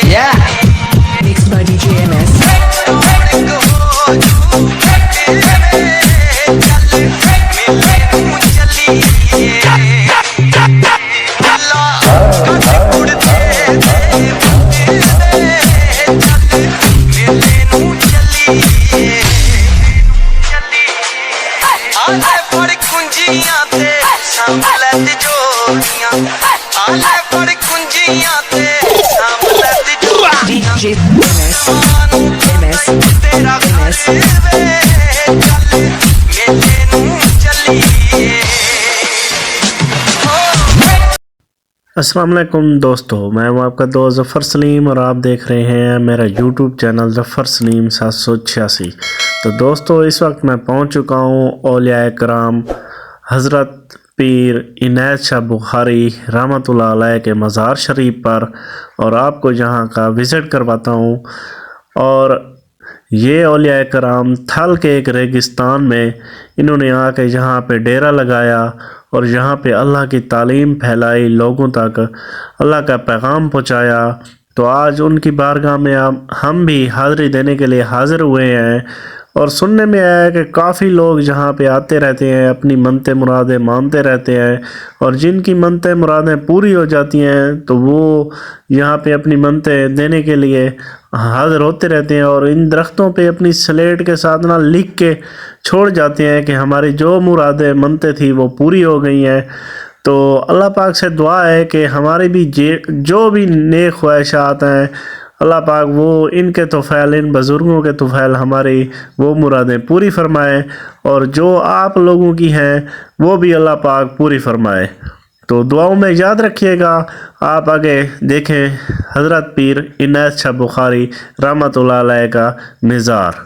Yeah. Mixed by DJ MS. DJ MS, MS, MS. अस्सलाम वालेकुम दोस्तों, मैं हूं आपका दोस्त ज़फ़र सलीम और आप देख रहे हैं मेरा यूट्यूब चैनल ज़फ़र सलीम 786। तो दोस्तों, इस वक्त मैं पहुंच चुका हूं औलिया कराम हज़रत पीर इनायत शाह बुखारी रहमतुल्लाह अलैह के मज़ार शरीफ पर और आपको जहां का विज़िट करवाता हूं। और ये औलिया कराम थल के एक रेगिस्तान में इन्होंने आके यहाँ पे डेरा लगाया और यहाँ पे अल्लाह की तालीम फैलाई, लोगों तक अल्लाह का पैगाम पहुँचाया। तो आज उनकी बारगाह में हम भी हाज़िरी देने के लिए हाज़िर हुए हैं और सुनने में आया है कि काफ़ी लोग यहाँ पे आते रहते हैं, अपनी मनते मुरादें मानते रहते हैं और जिनकी मनते मुरादें पूरी हो जाती हैं तो वो यहाँ पे अपनी मनते देने के लिए हाज़िर होते रहते हैं और इन दरख्तों पे अपनी स्लेट के साथ ना लिख के छोड़ जाते हैं कि हमारी जो मुरादें मनते थी वो पूरी हो गई हैं। तो अल्लाह पाक से दुआ है कि हमारी भी जो भी नेक ख्वाहिशात हैं, अल्लाह पाक वो इनके तोफ़ैल, इन बुज़ुर्गों के तोफ़ैल हमारी वो मुरादें पूरी फ़रमाए और जो आप लोगों की हैं वो भी अल्लाह पाक पूरी फ़रमाए। तो दुआओं में याद रखिएगा। आप आगे देखें हज़रत पीर इनायत शाह बुखारी रहमतुल्लाह अलैह का मज़ार।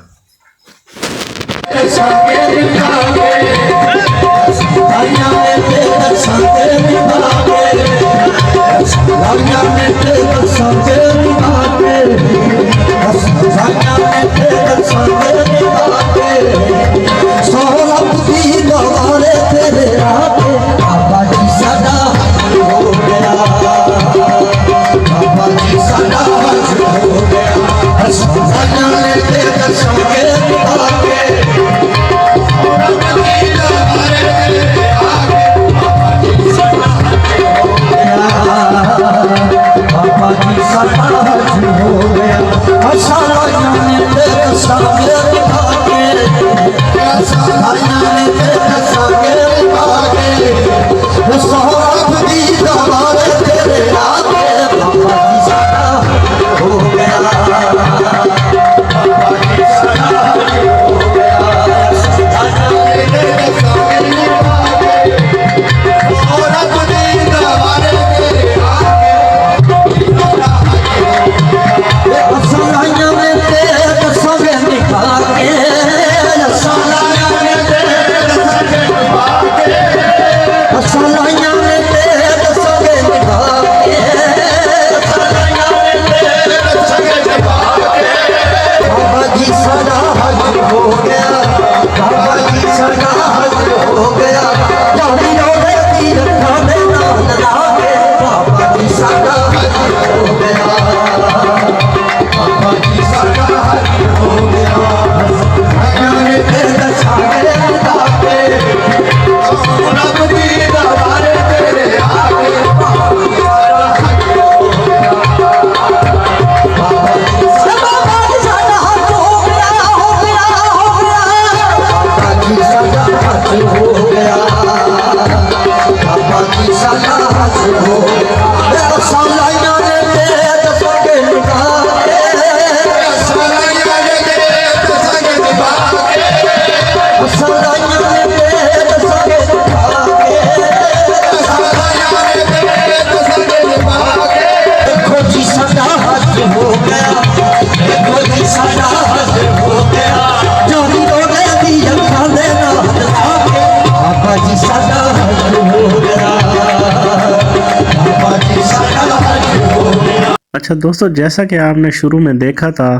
अच्छा दोस्तों, जैसा कि आपने शुरू में देखा था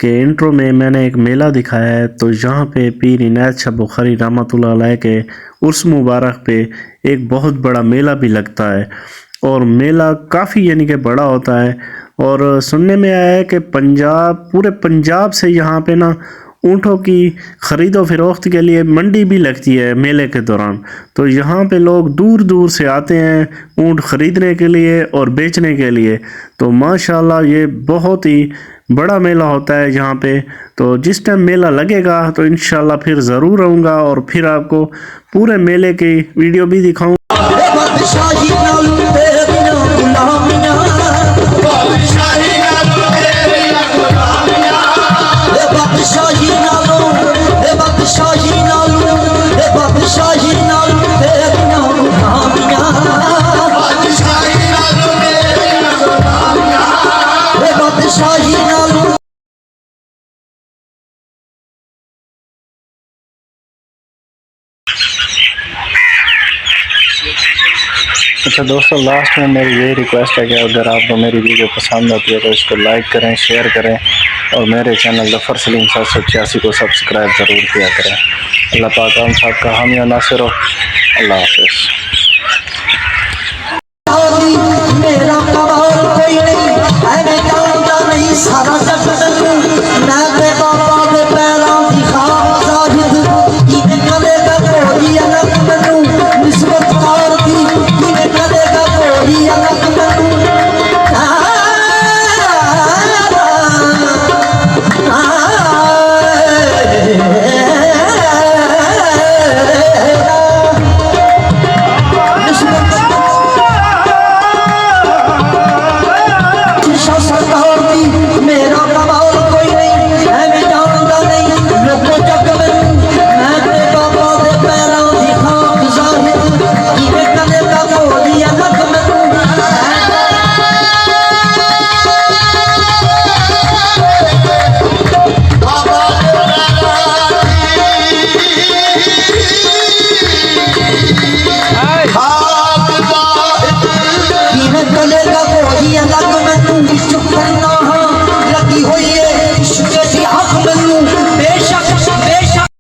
कि इंट्रो में मैंने एक मेला दिखाया है, तो यहाँ पे पीर इनायत शाह बुखारी रहमतुल्लाह अलैह के उर्स मुबारक पे एक बहुत बड़ा मेला भी लगता है और मेला काफ़ी यानी कि बड़ा होता है। और सुनने में आया है कि पूरे पंजाब से यहाँ पे ना ऊँटों की ख़रीदो फरोख्त के लिए मंडी भी लगती है मेले के दौरान। तो यहाँ पे लोग दूर दूर से आते हैं ऊँट ख़रीदने के लिए और बेचने के लिए। तो माशाल्लाह ये बहुत ही बड़ा मेला होता है यहाँ पे। तो जिस टाइम मेला लगेगा तो इंशाल्लाह फिर ज़रूर आऊँगा और फिर आपको पूरे मेले की वीडियो भी दिखाऊँ। अच्छा दोस्तों, लास्ट में मेरी यही रिक्वेस्ट है कि अगर आपको मेरी वीडियो पसंद आती है तो इसको लाइक करें, शेयर करें और मेरे चैनल ज़फ़र सलीम 786 को सब्सक्राइब ज़रूर किया करें। अल्लाह पाक हम सब का हामी और नासिर हो। अल्लाह हाफ़िज़।